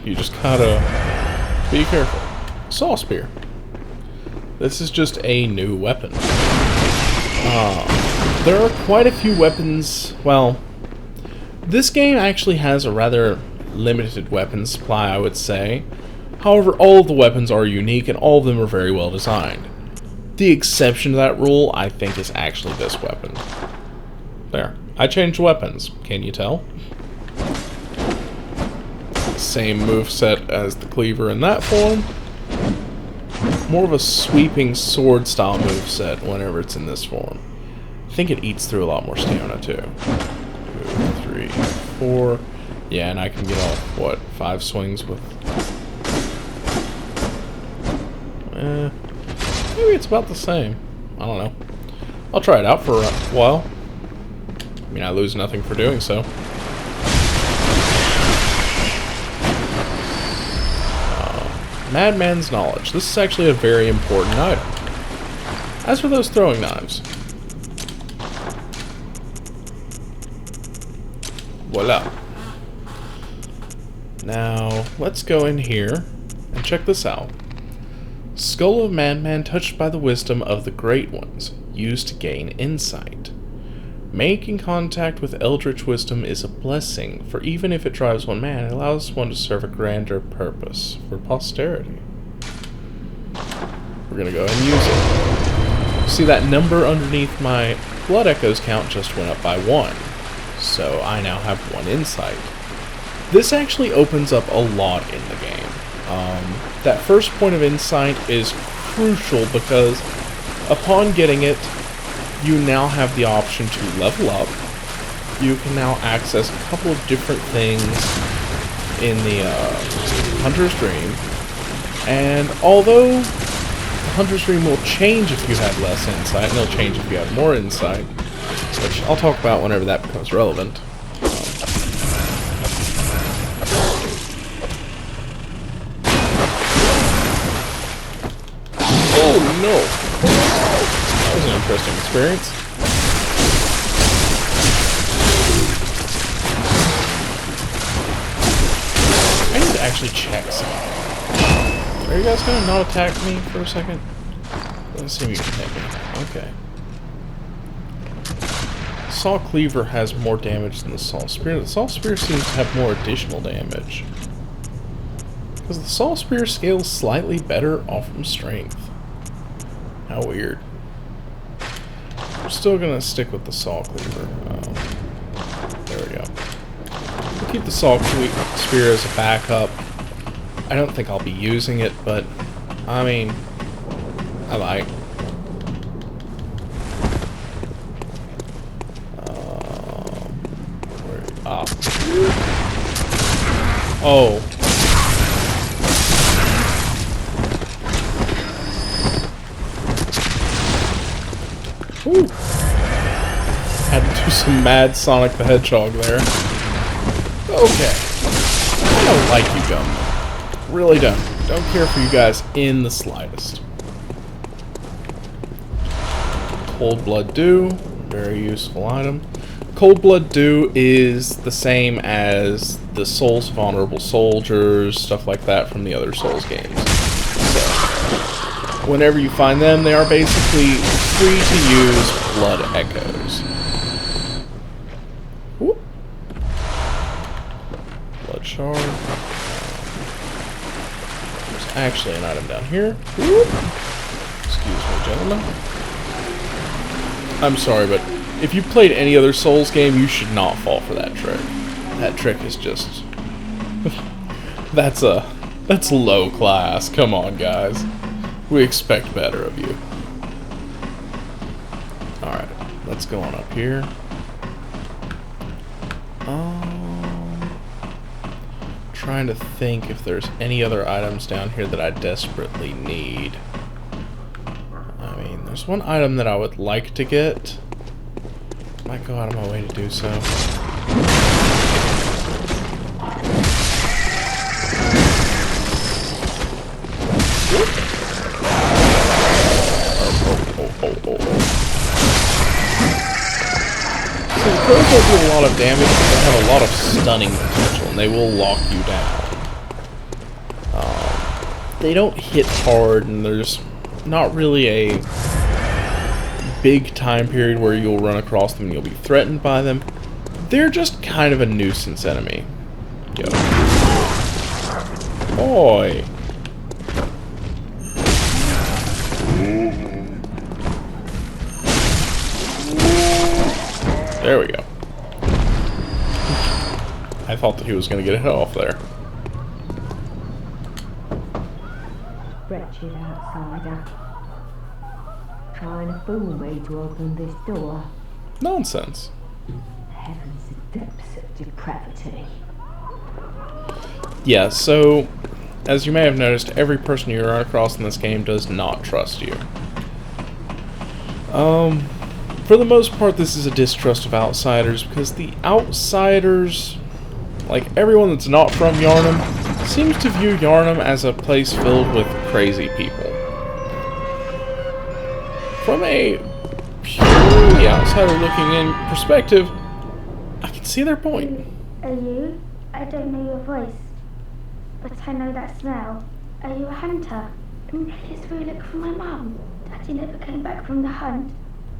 [SPEAKER 1] You just gotta be careful. Saw spear. This is just a new weapon. There are quite a few weapons. Well, this game actually has a rather limited weapon supply, I would say. However, all of the weapons are unique and all of them are very well designed. The exception to that rule, I think, is actually this weapon. There. I changed weapons. Can you tell? Same moveset as the cleaver in that form. More of a sweeping sword style moveset whenever it's in this form. I think it eats through a lot more stamina too. 2, 3, 4. Yeah, and I can get off, what, 5 swings with... maybe it's about the same. I don't know. I'll try it out for a while. I mean, I lose nothing for doing so. Madman's Knowledge. This is actually a very important item. As for those throwing knives. Voila. Now, let's go in here and check this out. Skull of Madman touched by the wisdom of the Great Ones, used to gain insight. Making contact with Eldritch Wisdom is a blessing, for even if it drives one mad, it allows one to serve a grander purpose for posterity. We're gonna go ahead and use it. See, that number underneath my Blood Echoes count just went up by 1, so I now have 1 insight. This actually opens up a lot in the game. That first point of insight is crucial because upon getting it, you now have the option to level up. You can now access a couple of different things in the Hunter's Dream. And although the Hunter's Dream will change if you have less insight, and it'll change if you have more insight, which I'll talk about whenever that becomes relevant. Oh no! That was an interesting experience. I need to actually check something. Are you guys gonna not attack me for a second? Let's see if you can hit me. Okay. Saw Cleaver has more damage than the Saw Spear. The Saw Spear seems to have more additional damage. Because the Saw Spear scales slightly better off from strength. How weird. I'm still gonna stick with the Saw Cleaver. There we go. We'll keep the Saw Spear as a backup. I don't think I'll be using it, but I mean, I like. Oh. Whew. Had to do some mad Sonic the Hedgehog there. Okay. I don't like you, Gum. Really don't. Don't care for you guys in the slightest. Cold Blood Dew. Very useful item. Cold Blood Dew is the same as the Souls of Honorable Soldiers, stuff like that from the other Souls games. So, whenever you find them, they are basically free to use blood echoes. Whoop. Blood shard. There's actually an item down here. Whoop. Excuse me, gentlemen. I'm sorry, but if you played any other Souls game, you should not fall for that trick. That trick is just... That's low class. Come on, guys. We expect better of you. Alright, let's go on up here. Trying to think if there's any other items down here that I desperately need. I mean, there's one item that I would like to get. Might go out of my way to do so. So the crows will do a lot of damage, but they have a lot of stunning potential, and they will lock you down. They don't hit hard, and there's not really a big time period where you'll run across them and you'll be threatened by them. They're just kind of a nuisance enemy. Yo. Boy. There we go. I thought that he was going to get a head off there.
[SPEAKER 9] Wretched outsider. Trying to fool me to open this door.
[SPEAKER 1] Nonsense.
[SPEAKER 9] Heavens, the depths of depravity.
[SPEAKER 1] Yeah, so, as you may have noticed, every person you run across in this game does not trust you. For the most part, this is a distrust of outsiders, because the outsiders, like everyone that's not from Yharnam, seems to view Yharnam as a place filled with crazy people. From a purely outsider-looking-in perspective, I can see their point.
[SPEAKER 11] Are you? I don't know your voice, but I know that smell. Are you a hunter? It's where we look for my mum. Daddy never came back from the hunt,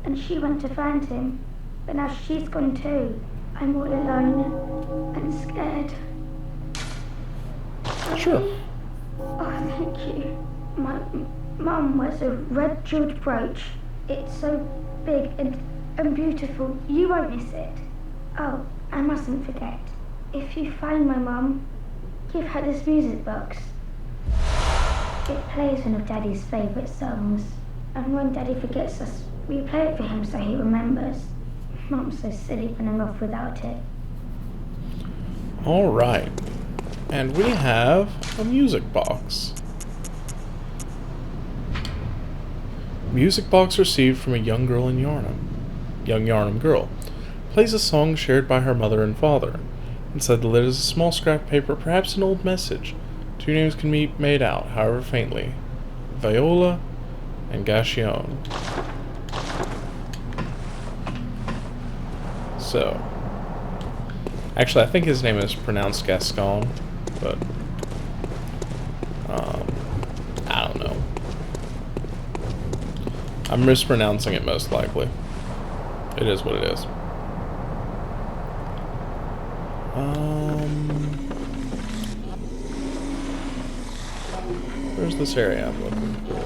[SPEAKER 11] and she went to find him, but now she's gone too. I'm all alone and scared.
[SPEAKER 1] Sure.
[SPEAKER 11] Oh, thank you. My mum wears a red jeweled brooch. It's so big and beautiful. You won't miss it. Oh, I mustn't forget. If you find my mum, give her this music box. It plays one of Daddy's favourite songs, and when Daddy forgets us, we play it for him so he remembers. Mum's so silly when I'm off without it.
[SPEAKER 1] Alright. And we have a music box. Music box received from a young girl in Yharnam. Young Yharnam girl. Plays a song shared by her mother and father. Inside the lid is a small scrap of paper, perhaps an old message. Two names can be made out, however faintly. Viola and Gashion. So, actually I think his name is pronounced Gascon, but I don't know. I'm mispronouncing it most likely. It is what it is. Where's this area I'm looking for?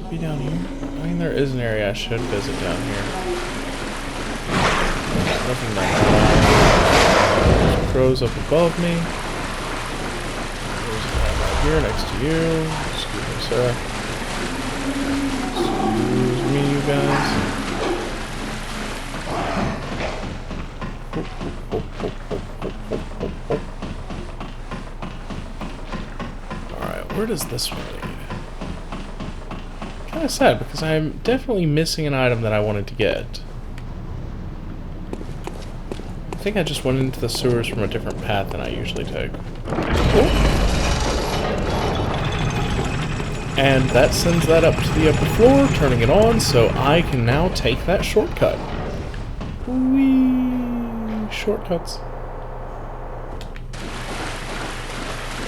[SPEAKER 1] Could be down here. I mean, there is an area I should visit down here. Nothing down there. There's crows up above me. There's a guy right here next to you. Excuse me, sir. Excuse me, you guys. Alright, where does this one lead? Kinda sad, because I'm definitely missing an item that I wanted to get. I think I just went into the sewers from a different path than I usually take. Oh. And that sends that up to the upper floor, turning it on, so I can now take that shortcut. Whee! Shortcuts.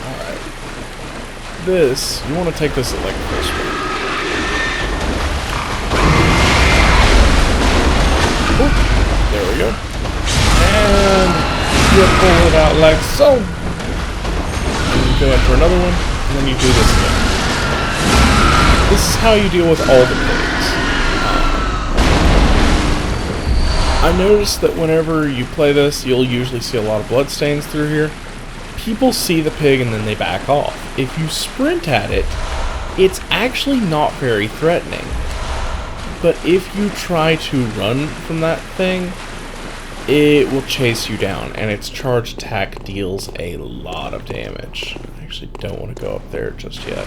[SPEAKER 1] Alright. this, you want to take this at like full speed. Oop, there we go. And you pull it out like so. And you go in for another one, and then you do this again. This is how you deal with all the pigs. I noticed that whenever you play this, you'll usually see a lot of blood stains through here. People see the pig and then they back off. If you sprint at it, it's actually not very threatening. But if you try to run from that thing, it will chase you down, and its charge attack deals a lot of damage. I actually don't want to go up there just yet.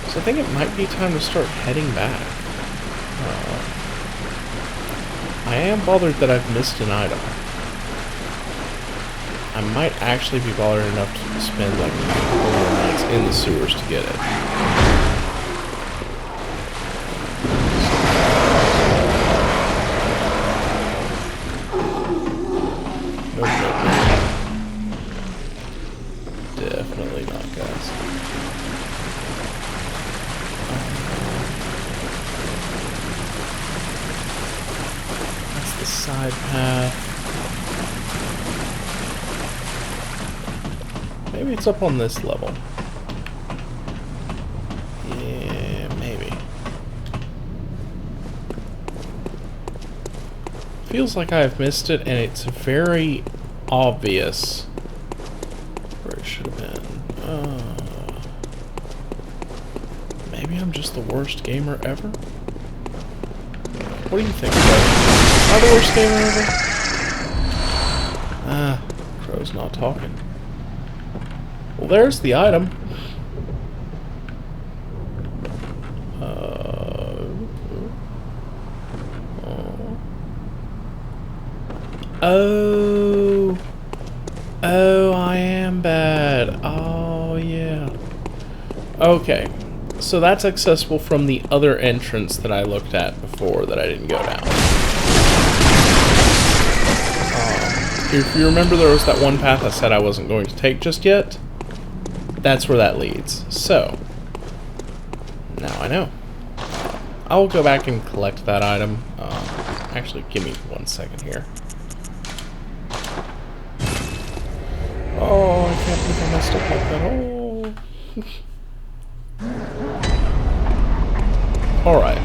[SPEAKER 1] So I think it might be time to start heading back. I am bothered that I've missed an item. I might actually be bothered enough to spend like a couple more nights in the sewers to get it. Nope. Definitely not, guys. That's the side path. Maybe it's up on this level. Yeah, maybe. Feels like I've missed it, and it's very obvious where it should have been. Maybe I'm just the worst gamer ever? What do you think, Crow? Am I the worst gamer ever? Crow's not talking. Well, there's the item. Oh, I am bad. Oh, yeah. Okay, so that's accessible from the other entrance that I looked at before that I didn't go down. If you remember, there was that one path I said I wasn't going to take just yet. That's where that leads. So, now I know. I'll go back and collect that item. Actually, give me 1 second here. Oh, I can't believe I messed up like that. Oh. Alright.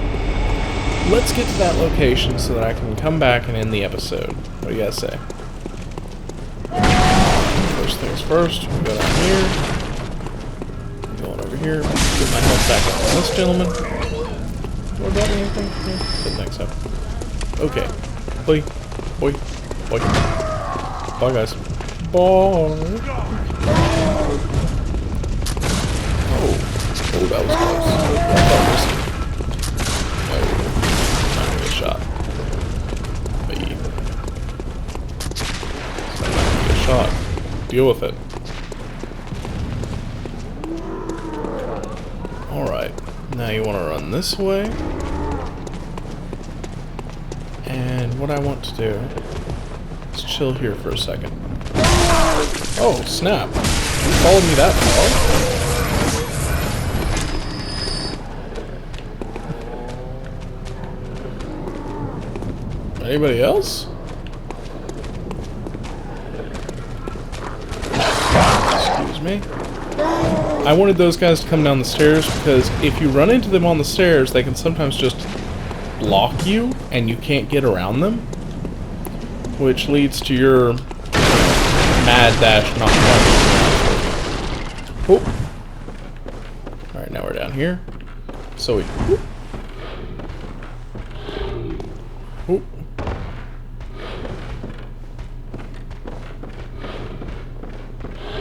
[SPEAKER 1] Let's get to that location so that I can come back and end the episode. What do you guys say? First things first, we go down here. Going over here. Get my health back up on this gentleman. What about anything? Yeah, didn't think so. Okay. Boy. Bye, guys. Bye. Oh, that was close. That was not gonna get shot. Not gonna get shot. Deal with it. Alright. Now you want to run this way. And what I want to do is chill here for a second. Oh, snap. You followed me that far? Anybody else? Excuse me. I wanted those guys to come down the stairs because if you run into them on the stairs, they can sometimes just block you and you can't get around them, which leads to your mad dash not coming. Oh. Alright, now we're down here. So we... Oh.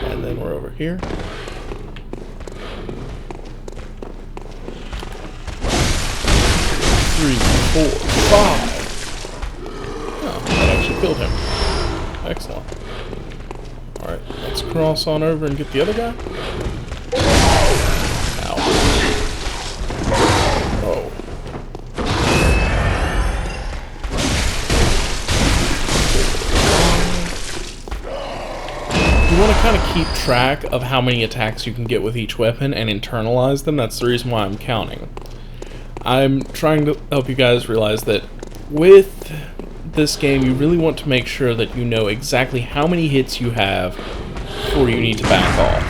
[SPEAKER 1] And then we're over here. 3, 4, 5. Oh, that actually killed him. Excellent. Alright, let's cross on over and get the other guy. Ow. Oh. You want to kind of keep track of how many attacks you can get with each weapon and internalize them. That's the reason why I'm counting. I'm trying to help you guys realize that with this game, you really want to make sure that you know exactly how many hits you have before you need to back off.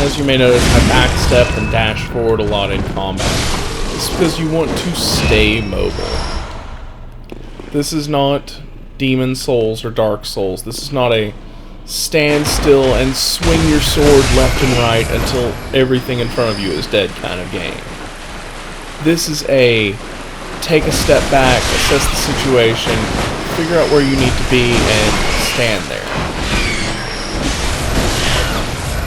[SPEAKER 1] As you may notice, I backstep and dash forward a lot in combat. It's because you want to stay mobile. This is not Demon Souls or Dark Souls. This is not a stand still and swing your sword left and right until everything in front of you is dead kind of game. This is a take a step back, assess the situation, figure out where you need to be, and stand there.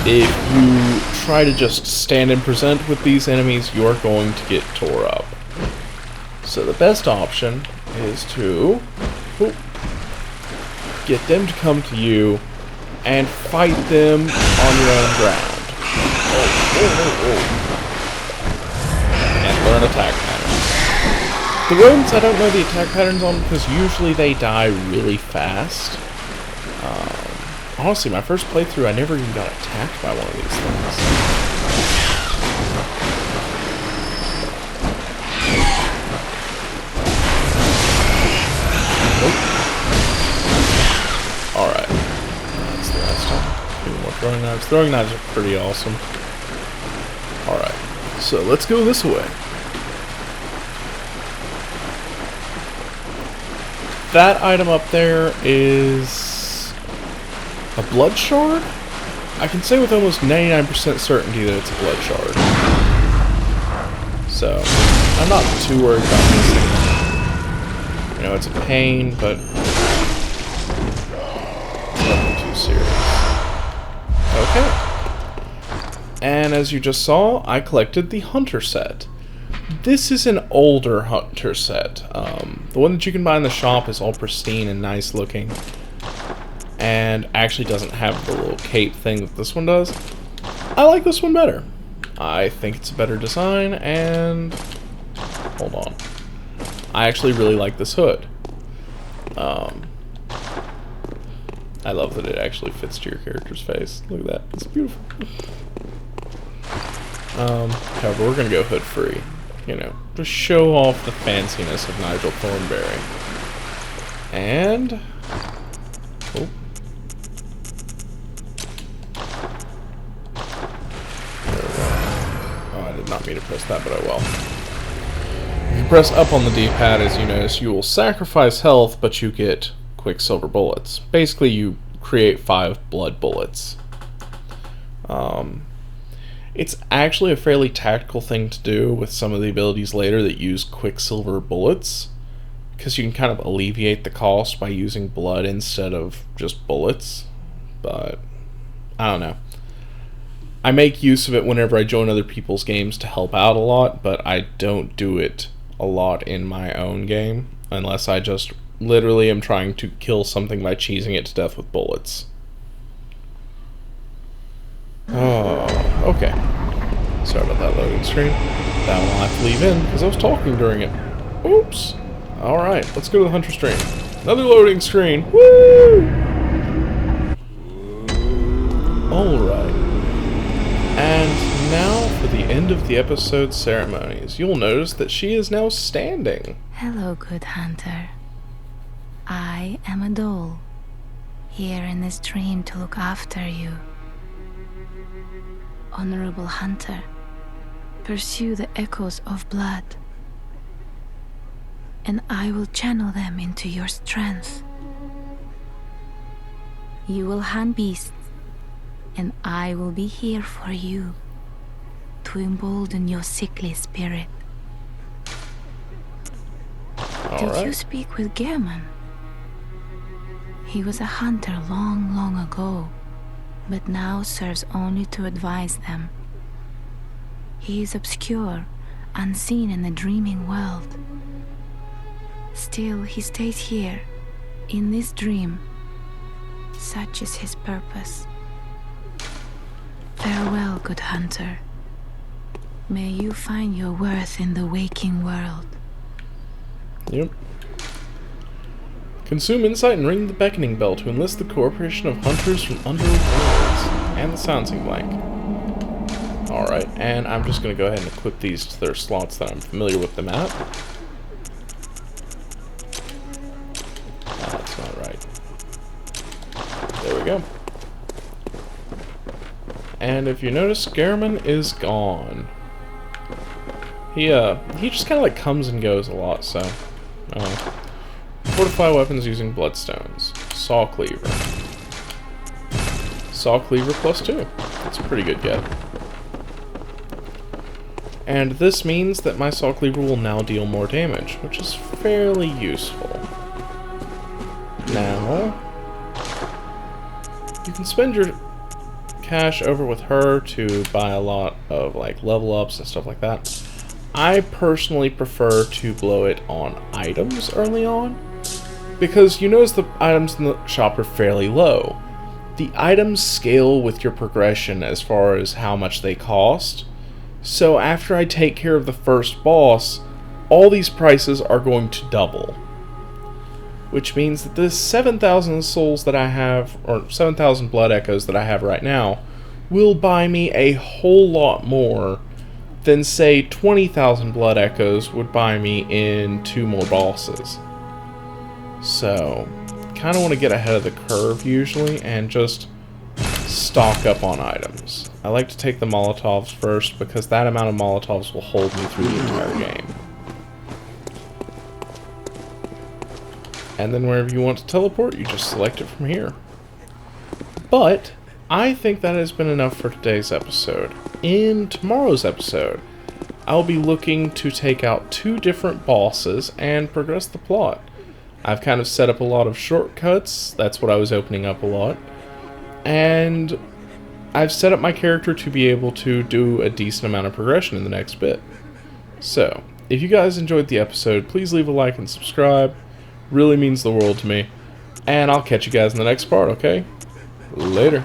[SPEAKER 1] If you try to just stand and present with these enemies, you're going to get tore up. So the best option is to get them to come to you and fight them on your own ground. And learn attack patterns. The rodents I don't know the attack patterns on because usually they die really fast. Honestly, my first playthrough I never even got attacked by one of these things. Alright. That's the last time. Any more throwing knives? Throwing knives are pretty awesome. Alright. So let's go this way. That item up there is a blood shard? I can say with almost 99% certainty that it's a blood shard. So, I'm not too worried about missing it. You know, it's a pain, but it's nothing too serious. Okay. And as you just saw, I collected the Hunter set. This is an older Hunter set. The one that you can buy in the shop is all pristine and nice looking. And actually doesn't have the little cape thing that this one does. I like this one better. I think it's a better design, and hold on. I actually really like this hood. I love that it actually fits to your character's face. Look at that. It's beautiful. However, we're gonna go hood free. You know, just show off the fanciness of Nigel Thornberry. And oh. I did not mean to press that, but I will. If you press up on the D-pad, as you notice, you will sacrifice health, but you get Quicksilver bullets. Basically, you create 5 blood bullets. It's actually a fairly tactical thing to do with some of the abilities later that use Quicksilver bullets, because you can kind of alleviate the cost by using blood instead of just bullets. But I don't know. I make use of it whenever I join other people's games to help out a lot, but I don't do it a lot in my own game, unless I just literally am trying to kill something by cheesing it to death with bullets. Oh, okay. Sorry about that loading screen. That one I'll have to leave in, because I was talking during it. Oops. Alright, let's go to the Hunter stream. Another loading screen. Woo! Alright. And now for the end of the episode ceremonies. You'll notice that she is now standing.
[SPEAKER 3] Hello, good hunter. I am a doll, here in this dream to look after you. Honorable hunter, pursue the echoes of blood, and I will channel them into your strength. You will hunt beasts, and I will be here for you to embolden your sickly spirit. Did you speak with Gehrman? He was a hunter long, long ago, but now serves only to advise them. He is obscure, unseen in the dreaming world. Still, he stays here, in this dream. Such is his purpose. Farewell, good hunter. May you find your worth in the waking world.
[SPEAKER 1] Yep. Consume insight and ring the beckoning bell to enlist the cooperation of hunters from underworld worlds. And the silencing blank. Alright, and I'm just going to go ahead and equip these to their slots that I'm familiar with them at. That's not right. There we go. And if you notice, Gehrman is gone. He just kind of like comes and goes a lot, so... Fortify weapons using bloodstones. Saw cleaver. Saw cleaver +2. That's a pretty good get. And this means that my saw cleaver will now deal more damage, which is fairly useful. Now, you can spend your cash over with her to buy a lot of like level ups and stuff like that. I personally prefer to blow it on items early on, because you notice the items in the shop are fairly low. The items scale with your progression as far as how much they cost. So after I take care of the first boss, all these prices are going to double. Which means that this 7,000 souls that I have, or 7,000 blood echoes that I have right now, will buy me a whole lot more than say 20,000 blood echoes would buy me in 2 more bosses. So, kind of want to get ahead of the curve usually and just stock up on items. I like to take the Molotovs first because that amount of Molotovs will hold me through the entire game. And then wherever you want to teleport, you just select it from here. But I think that has been enough for today's episode. In tomorrow's episode, I'll be looking to take out 2 different bosses and progress the plot. I've kind of set up a lot of shortcuts. That's what I was opening up a lot. And I've set up my character to be able to do a decent amount of progression in the next bit. So, if you guys enjoyed the episode, please leave a like and subscribe. Really means the world to me. And I'll catch you guys in the next part, okay? Later.